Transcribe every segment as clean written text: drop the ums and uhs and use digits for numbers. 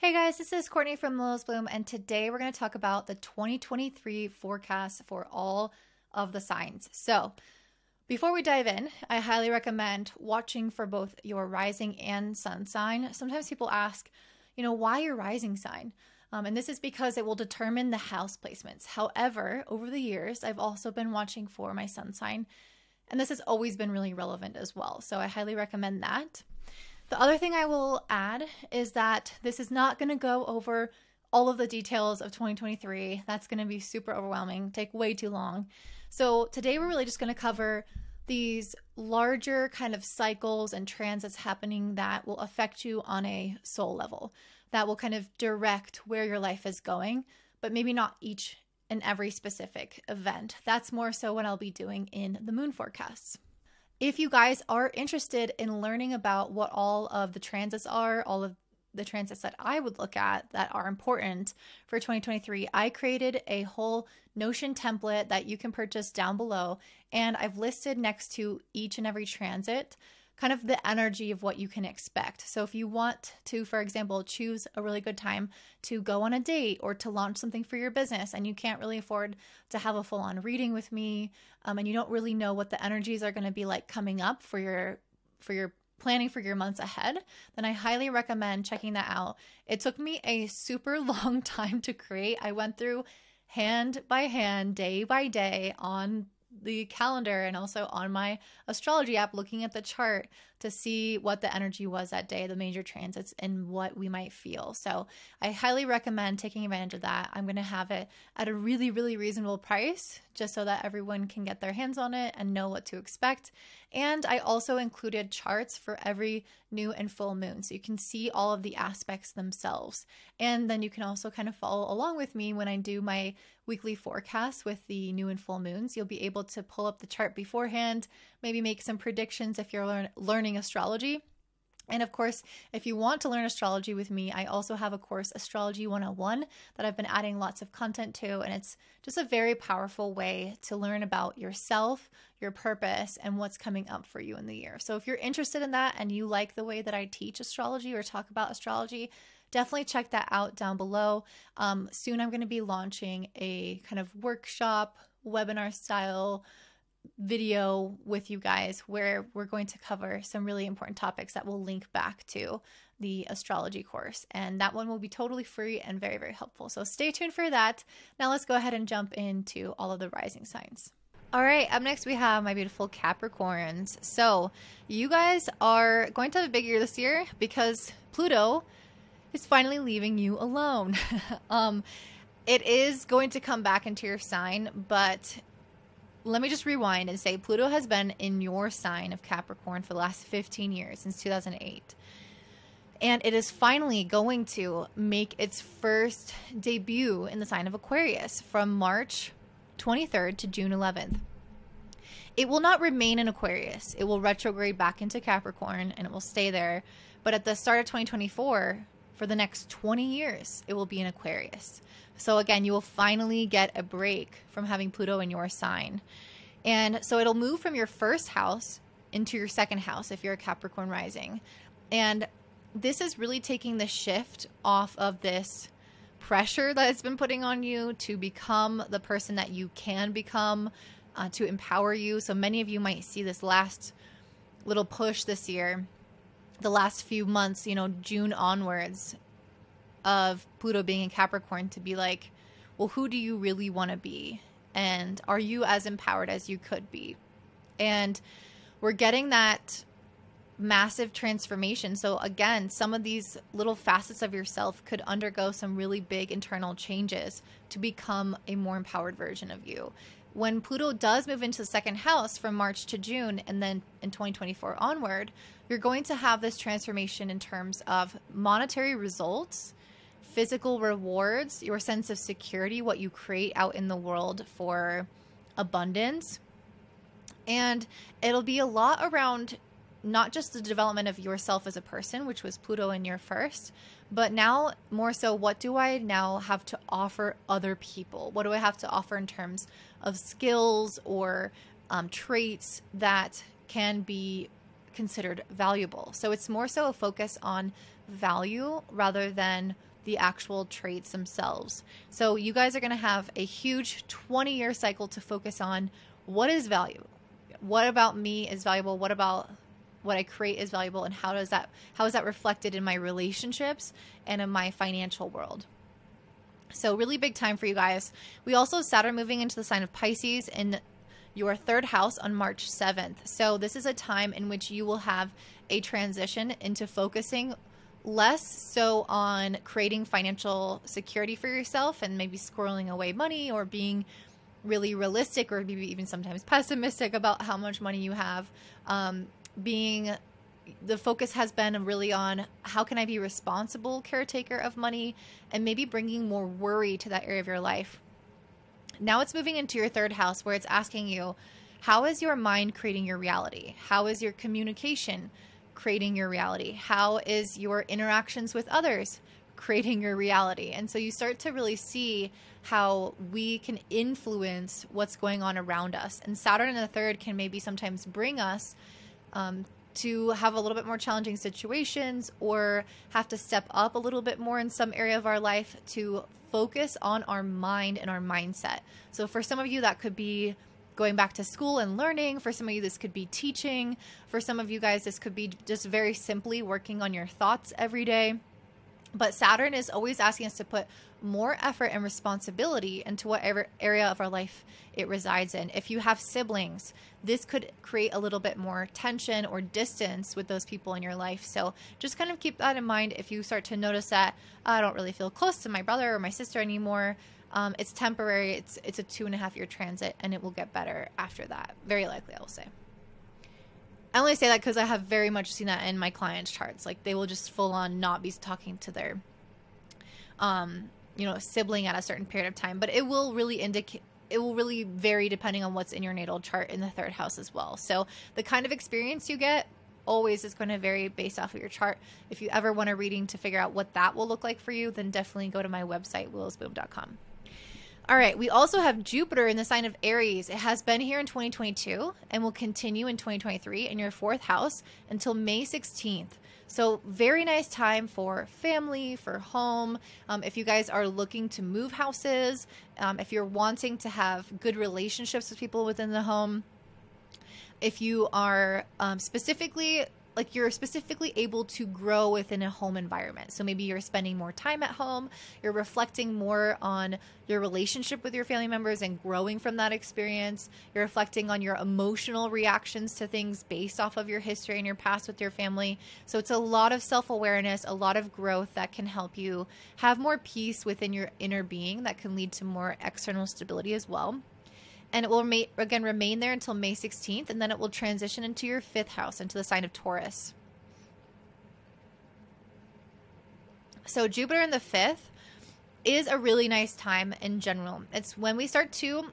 Hey guys, this is Courtney from Lil's Bloom, and today we're going to talk about the 2023 forecast for all of the signs. So, before we dive in, I highly recommend watching for both your rising and sun sign. Sometimes people ask, why your rising sign? And this is because it will determine the house placements. However, over the years, I've also been watching for my sun sign, and this has always been really relevant as well. So, I highly recommend that. The other thing I will add is that this is not going to go over all of the details of 2023. That's going to be super overwhelming, take way too long. So today we're really just going to cover these larger kind of cycles and transits happening that will affect you on a soul level, that will kind of direct where your life is going, but maybe not each and every specific event. That's more so what I'll be doing in the moon forecasts. If you guys are interested in learning about what all of the transits are, all of the transits that I would look at that are important for 2023, I created a whole Notion template that you can purchase down below. And I've listed next to each and every transit kind of the energy of what you can expect. So if you want to, for example, choose a really good time to go on a date or to launch something for your business, and you can't really afford to have a full-on reading with me, and you don't really know what the energies are going to be like coming up for your planning for your months ahead, then I highly recommend checking that out. It took me a super long time to create. I went through hand by hand, day by day on the calendar and also on my astrology app, looking at the chart to see what the energy was that day, the major transits, and what we might feel. So I highly recommend taking advantage of that. I'm going to have it at a really, really reasonable price just so that everyone can get their hands on it and know what to expect. And I also included charts for every new and full moon, so you can see all of the aspects themselves. And then you can also kind of follow along with me when I do my weekly forecast with the new and full moons. You'll be able to pull up the chart beforehand, maybe make some predictions if you're learning astrology. And of course, if you want to learn astrology with me, I also have a course, Astrology 101, that I've been adding lots of content to. And it's just a very powerful way to learn about yourself, your purpose, and what's coming up for you in the year. So if you're interested in that and you like the way that I teach astrology or talk about astrology, definitely check that out down below. Soon I'm going to be launching a kind of workshop, webinar style video with you guys where we're going to cover some really important topics that will link back to the astrology course. And that one will be totally free and very, very helpful. So stay tuned for that. Now let's go ahead and jump into all of the rising signs. All right, up next we have my beautiful Capricorns. So you guys are going to have a big year this year because Pluto is finally leaving you alone. It is going to come back into your sign, but let me just rewind and say Pluto has been in your sign of Capricorn for the last 15 years, since 2008. And it is finally going to make its first debut in the sign of Aquarius from March 23rd to June 11th. It will not remain in Aquarius. It will retrograde back into Capricorn and it will stay there. But at the start of 2024, for the next 20 years, it will be in Aquarius. So again, you will finally get a break from having Pluto in your sign. And so it'll move from your first house into your second house if you're a Capricorn rising. And this is really taking the shift off of this pressure that it's been putting on you to become the person that you can become, to empower you. So many of you might see this last little push this year, the last few months, June onwards, of Pluto being in Capricorn, to be like, well, who do you really want to be? And are you as empowered as you could be? And we're getting that massive transformation. So again, some of these little facets of yourself could undergo some really big internal changes to become a more empowered version of you. When Pluto does move into the second house from March to June, and then in 2024 onward, you're going to have this transformation in terms of monetary results, physical rewards, your sense of security, what you create out in the world for abundance. And it'll be a lot around not just the development of yourself as a person, which was Pluto in your first, but now more so, what do I now have to offer other people? What do I have to offer in terms of skills or traits that can be considered valuable? So it's more so a focus on value rather than the actual traits themselves. So you guys are going to have a huge 20-year cycle to focus on what is valuable. What about me is valuable? What about what I create is valuable? And how is that reflected in my relationships and in my financial world? So really big time for you guys. We also have Saturn moving into the sign of Pisces in your third house on March 7th. So this is a time in which you will have a transition into focusing less so on creating financial security for yourself and maybe squirreling away money or being really realistic or maybe even sometimes pessimistic about how much money you have. The focus has been really on how can I be responsible caretaker of money and maybe bringing more worry to that area of your life. Now it's moving into your third house where it's asking you, how is your mind creating your reality? How is your communication creating your reality? How is your interactions with others creating your reality? And so you start to really see how we can influence what's going on around us. And Saturn in the third can maybe sometimes bring us to have a little bit more challenging situations or have to step up a little bit more in some area of our life to focus on our mind and our mindset. So for some of you, that could be going back to school and learning. For some of you, this could be teaching. For some of you guys, this could be just very simply working on your thoughts every day. But Saturn is always asking us to put more effort and responsibility into whatever area of our life it resides in. If you have siblings, this could create a little bit more tension or distance with those people in your life. So just kind of keep that in mind. If you start to notice that I don't really feel close to my brother or my sister anymore, it's temporary. It's a 2.5-year transit and it will get better after that. Very likely, I will say. I only say that because I have very much seen that in my clients' charts. Like they will just full on not be talking to their, sibling at a certain period of time. But it will really vary depending on what's in your natal chart in the third house as well. So the kind of experience you get always is going to vary based off of your chart. If you ever want a reading to figure out what that will look like for you, then definitely go to my website, willisboom.com. All right, we also have Jupiter in the sign of Aries. It has been here in 2022 and will continue in 2023 in your fourth house until May 16th. So very nice time for family, for home. If you guys are looking to move houses, if you're wanting to have good relationships with people within the home, if you are you're specifically able to grow within a home environment. So maybe you're spending more time at home, you're reflecting more on your relationship with your family members and growing from that experience. You're reflecting on your emotional reactions to things based off of your history and your past with your family. So it's a lot of self-awareness, a lot of growth that can help you have more peace within your inner being that can lead to more external stability as well. And it will remain there until May 16th, and then it will transition into your fifth house, into the sign of Taurus. So Jupiter in the fifth is a really nice time in general. It's when we start to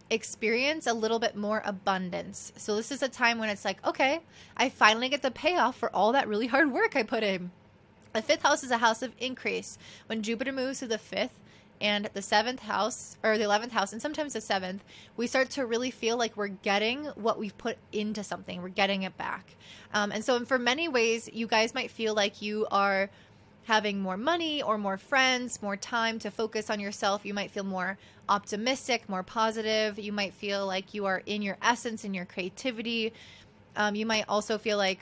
experience a little bit more abundance. So this is a time when it's like, okay, I finally get the payoff for all that really hard work I put in. The fifth house is a house of increase. When Jupiter moves to the fifth, and the 7th house or the 11th house and sometimes the 7th, we start to really feel like we're getting what we've put into something. We're getting it back. And so for many ways, you guys might feel like you are having more money or more friends, more time to focus on yourself. You might feel more optimistic, more positive. You might feel like you are in your essence, in your creativity. You might also feel like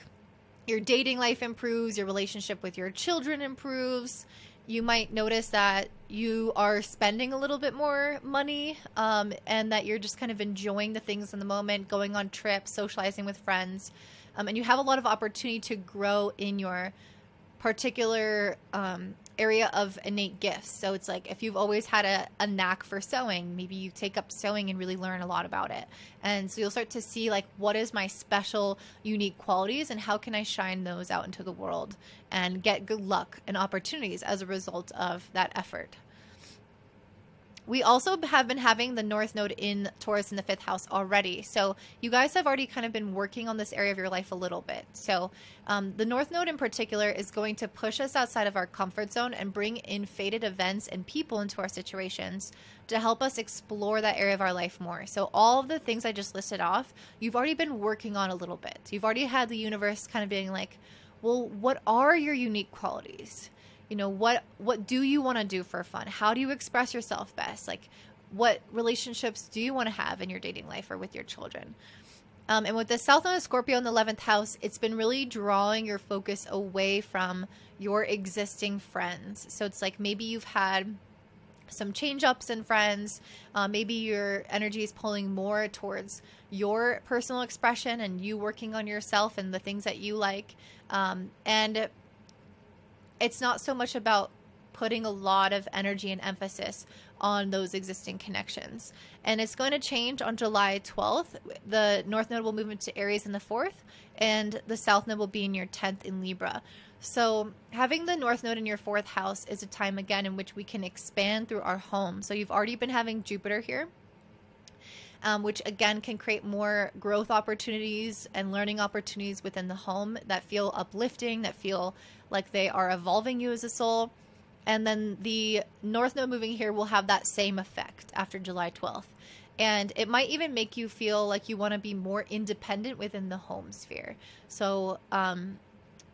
your dating life improves, your relationship with your children improves. You might notice that you are spending a little bit more money and that you're just kind of enjoying the things in the moment, going on trips, socializing with friends. And you have a lot of opportunity to grow in your particular area of innate gifts. So it's like if you've always had a knack for sewing, maybe you take up sewing and really learn a lot about it. And so you'll start to see like, what is my special, unique qualities and how can I shine those out into the world and get good luck and opportunities as a result of that effort. We also have been having the North Node in Taurus in the 5th house already. So you guys have already kind of been working on this area of your life a little bit. So the North Node in particular is going to push us outside of our comfort zone and bring in fated events and people into our situations to help us explore that area of our life more. So all of the things I just listed off, you've already been working on a little bit. You've already had the universe kind of being like, well, what are your unique qualities? You know, what do you want to do for fun? How do you express yourself best? Like, what relationships do you want to have in your dating life or with your children? And with the South Node of Scorpio in the 11th house, it's been really drawing your focus away from your existing friends. So it's like maybe you've had some change ups in friends. Maybe your energy is pulling more towards your personal expression and you working on yourself and the things that you like. And it's not so much about putting a lot of energy and emphasis on those existing connections. And it's going to change on July 12th. The North Node will move into Aries in the 4th, and the South Node will be in your 10th in Libra. So having the North Node in your 4th house is a time, again, in which we can expand through our home. So you've already been having Jupiter here, which again can create more growth opportunities and learning opportunities within the home that feel uplifting, that feel like they are evolving you as a soul. And then the North Node moving here will have that same effect after July 12th. And it might even make you feel like you want to be more independent within the home sphere. So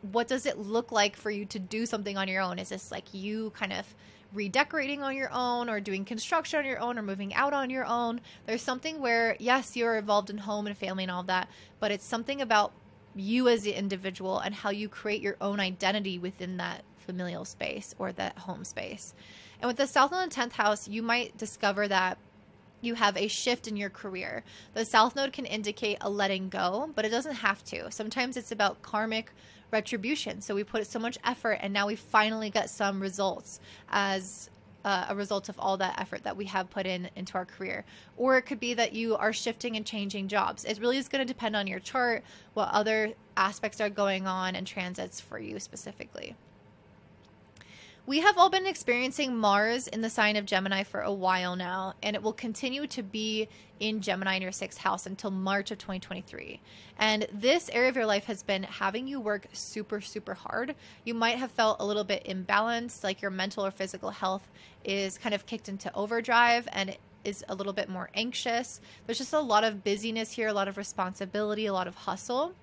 what does it look like for you to do something on your own? Is this like you kind of redecorating on your own, or doing construction on your own, or moving out on your own? There's something where, yes, you're involved in home and family and all that, but it's something about you as the individual and how you create your own identity within that familial space or that home space. And with the South Node in the 10th house, you might discover that you have a shift in your career. The South Node can indicate a letting go, but it doesn't have to. Sometimes it's about karmic retribution. So we put so much effort and now we finally get some results as a result of all that effort that we have put into our career. Or it could be that you are shifting and changing jobs. It really is going to depend on your chart, what other aspects are going on and transits for you specifically. We have all been experiencing Mars in the sign of Gemini for a while now, and it will continue to be in Gemini in your 6th house until March of 2023. And this area of your life has been having you work super, super hard. You might have felt a little bit imbalanced, like your mental or physical health is kind of kicked into overdrive and is a little bit more anxious. There's just a lot of busyness here, a lot of responsibility, a lot of hustle.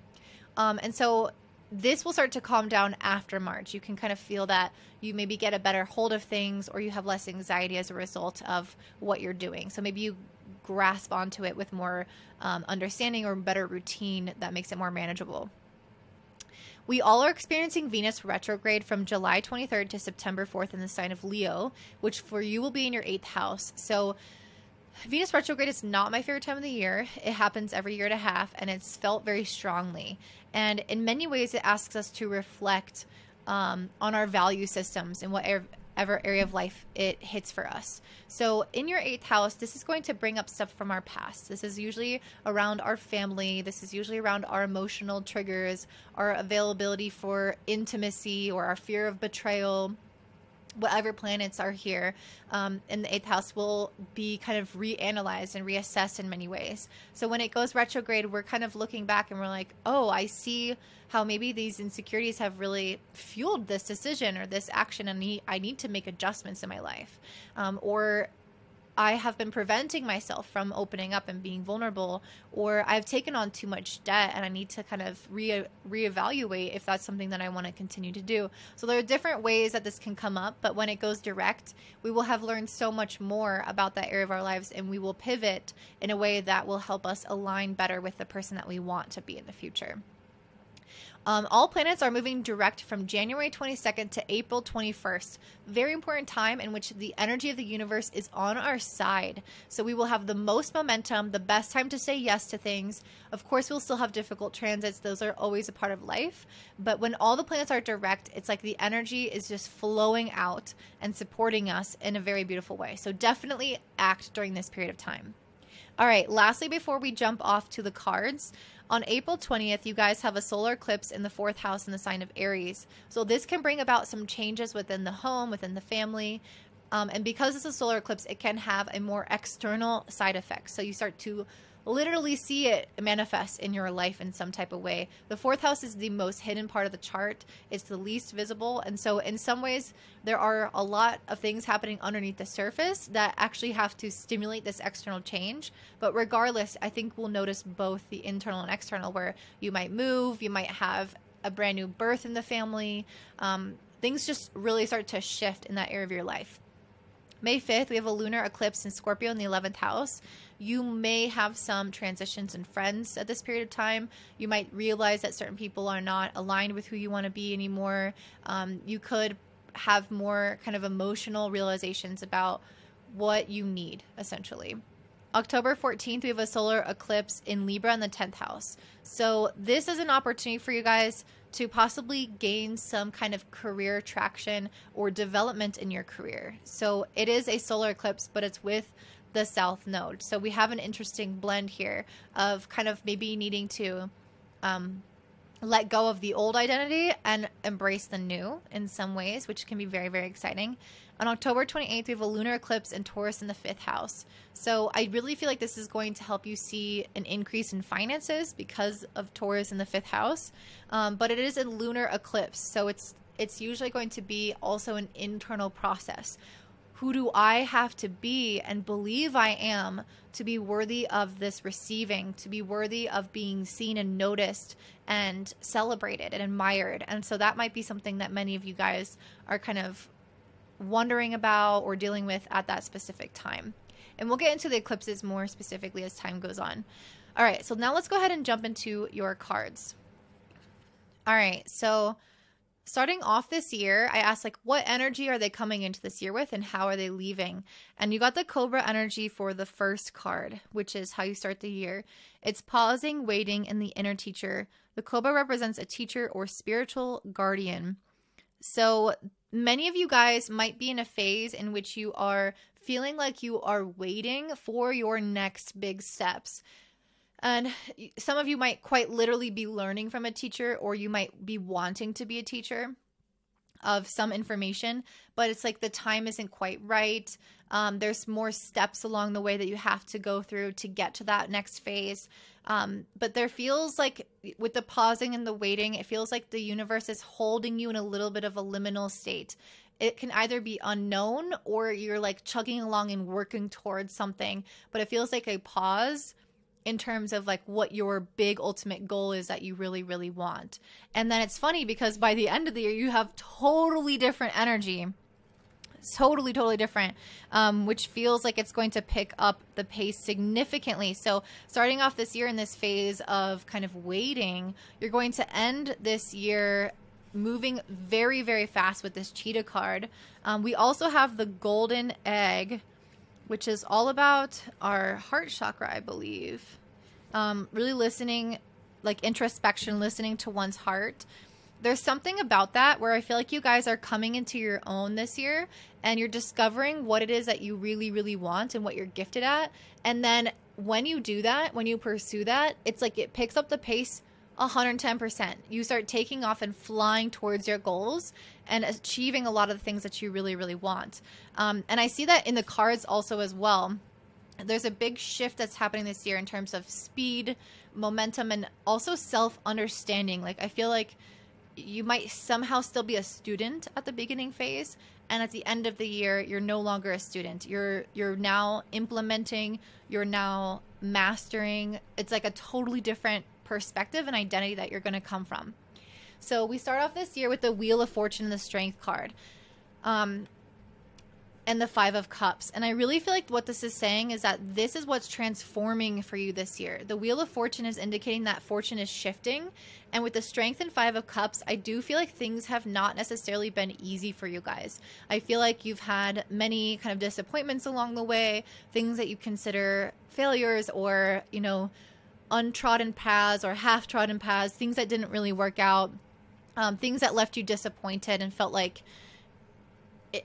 And so this will start to calm down after March. You can kind of feel that you maybe get a better hold of things, or you have less anxiety as a result of what you're doing. So maybe you grasp onto it with more understanding or better routine that makes it more manageable. We all are experiencing Venus retrograde from July 23rd to September 4th in the sign of Leo, which for you will be in your 8th house. So Venus retrograde is not my favorite time of the year. It happens every year and a half, and it's felt very strongly. And in many ways, it asks us to reflect on our value systems and whatever area of life it hits for us. So in your 8th house, this is going to bring up stuff from our past. This is usually around our family. This is usually around our emotional triggers, our availability for intimacy, or our fear of betrayal. Whatever planets are here in the 8th house will be kind of reanalyzed and reassessed in many ways. So when it goes retrograde, we're kind of looking back and we're like, oh, I see how maybe these insecurities have really fueled this decision or this action, and I need to make adjustments in my life. Or I have been preventing myself from opening up and being vulnerable, or I've taken on too much debt and I need to kind of reevaluate if that's something that I want to continue to do. So there are different ways that this can come up, but when it goes direct, we will have learned so much more about that area of our lives, and we will pivot in a way that will help us align better with the person that we want to be in the future. All planets are moving direct from January 22nd to April 21st. Very important time in which the energy of the universe is on our side. So we will have the most momentum, the best time to say yes to things. Of course, we'll still have difficult transits. Those are always a part of life. But when all the planets are direct, it's like the energy is just flowing out and supporting us in a very beautiful way. So definitely act during this period of time. All right, lastly, before we jump off to the cards, on April 20th, you guys have a solar eclipse in the 4th house in the sign of Aries. So this can bring about some changes within the home, within the family. And because it's a solar eclipse, it can have a more external side effect. So you start to literally see it manifest in your life in some type of way. The 4th house is the most hidden part of the chart. It's the least visible. And so in some ways, there are a lot of things happening underneath the surface that actually have to stimulate this external change. But regardless, I think we'll notice both the internal and external, where you might move, you might have a brand new birth in the family. things just really start to shift in that area of your life. May 5th, we have a lunar eclipse in Scorpio in the 11th house. You may have some transitions in friends at this period of time. You might realize that certain people are not aligned with who you want to be anymore. You could have more kind of emotional realizations about what you need, essentially. October 14th, we have a solar eclipse in Libra in the 10th house. So this is an opportunity for you guys to possibly gain some kind of career traction or development in your career. So it is a solar eclipse, but it's with the South Node. So we have an interesting blend here of kind of maybe needing to let go of the old identity and embrace the new in some ways, which can be very, very exciting. On October 28th, we have a lunar eclipse in Taurus in the 5th house. So I really feel like this is going to help you see an increase in finances because of Taurus in the 5th house. But it is a lunar eclipse. So it's usually going to be also an internal process. Who do I have to be and believe I am to be worthy of this receiving, to be worthy of being seen and noticed and celebrated and admired? And so that might be something that many of you guys are kind of wondering about or dealing with at that specific time. And we'll get into the eclipses more specifically as time goes on. All right, so now let's go ahead and jump into your cards. All right, so starting off this year, I asked like, what energy are they coming into this year with and how are they leaving? And you got the Cobra energy for the first card, which is how you start the year. It's pausing, waiting, and the inner teacher. The Cobra represents a teacher or spiritual guardian. So many of you guys might be in a phase in which you are feeling like you are waiting for your next big steps. And some of you might quite literally be learning from a teacher, or you might be wanting to be a teacher of some information, but it's like the time isn't quite right. There's more steps along the way that you have to go through to get to that next phase. But there feels like with the pausing and the waiting, it feels like the universe is holding you in a little bit of a liminal state. It can either be unknown or you're like chugging along and working towards something, but it feels like a pause in terms of like what your big ultimate goal is that you really, really want. And then it's funny because by the end of the year, you have totally different energy. Totally different, which feels like it's going to pick up the pace significantly. So starting off this year in this phase of kind of waiting, you're going to end this year moving very, very fast with this cheetah card. We also have the golden egg, which is all about our heart chakra, I believe. Really listening, like introspection, listening to one's heart. There's something about that where I feel like you guys are coming into your own this year and you're discovering what it is that you really, really want and what you're gifted at. And then when you do that, when you pursue that, it's like it picks up the pace 110%. You start taking off and flying towards your goals and achieving a lot of the things that you really, really want. And I see that in the cards also as well. There's a big shift that's happening this year in terms of speed, momentum, and also self-understanding. Like I feel like you might somehow still be a student at the beginning phase, and at the end of the year, you're no longer a student. You're now implementing, you're now mastering. It's like a totally different perspective and identity that you're going to come from. So we start off this year with the Wheel of Fortune and the Strength card. And the Five of Cups. And I really feel like what this is saying is that this is what's transforming for you this year. The Wheel of Fortune is indicating that fortune is shifting. And with the Strength and Five of Cups, I do feel like things have not necessarily been easy for you guys. I feel like you've had many kind of disappointments along the way, things that you consider failures or, you know, untrodden paths or half-trodden paths, things that didn't really work out, things that left you disappointed and felt like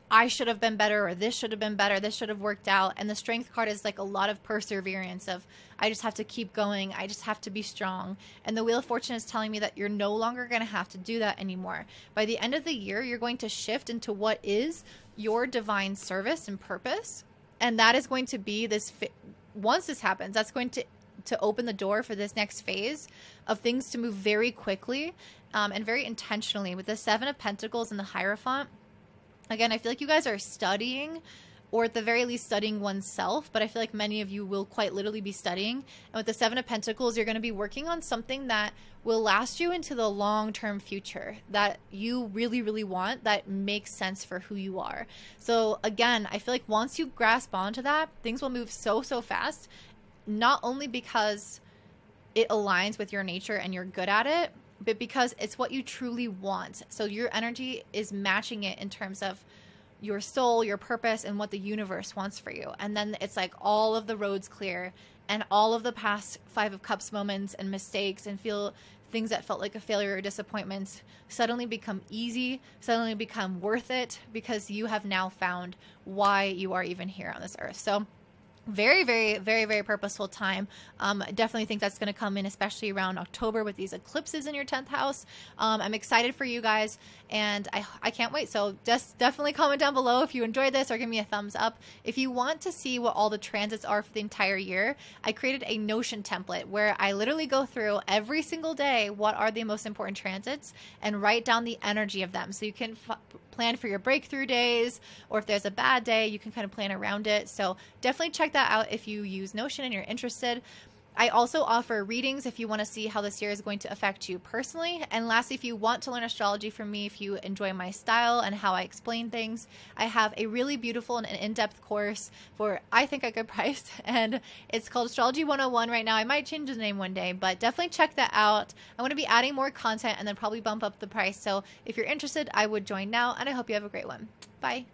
I should have been better, or this should have been better, this should have worked out. And the Strength card is like a lot of perseverance of, I just have to keep going, I just have to be strong. And the Wheel of Fortune is telling me that you're no longer going to have to do that anymore. By the end of the year, you're going to shift into what is your divine service and purpose. And that is going to be this, once this happens, that's going to open the door for this next phase of things to move very quickly and very intentionally. With the Seven of Pentacles and the Hierophant, again, I feel like you guys are studying or at the very least studying oneself. But I feel like many of you will quite literally be studying. And with the Seven of Pentacles, you're going to be working on something that will last you into the long-term future that you really, really want, that makes sense for who you are. So again, I feel like once you grasp onto that, things will move so, so fast, not only because it aligns with your nature and you're good at it, but because it's what you truly want. So your energy is matching it in terms of your soul, your purpose, and what the universe wants for you. And then it's like all of the roads clear, and all of the past Five of Cups moments and mistakes and things that felt like a failure or disappointments suddenly become easy, suddenly become worth it, because you have now found why you are even here on this earth. So very, very, very, very purposeful time. I definitely think that's going to come in, especially around October with these eclipses in your 10th house. I'm excited for you guys, and I can't wait. So just definitely comment down below if you enjoyed this, or give me a thumbs up. If you want to see what all the transits are for the entire year, I created a Notion template where I literally go through every single day what are the most important transits and write down the energy of them. So you can plan for your breakthrough days, or if there's a bad day, you can kind of plan around it. So definitely check that out if you use Notion and you're interested. I also offer readings if you want to see how this year is going to affect you personally. And lastly, if you want to learn astrology from me, if you enjoy my style and how I explain things, I have a really beautiful and in-depth course for, I think, a good price. And it's called Astrology 101 right now. I might change the name one day, but definitely check that out. I want to be adding more content and then probably bump up the price. So if you're interested, I would join now, and I hope you have a great one. Bye.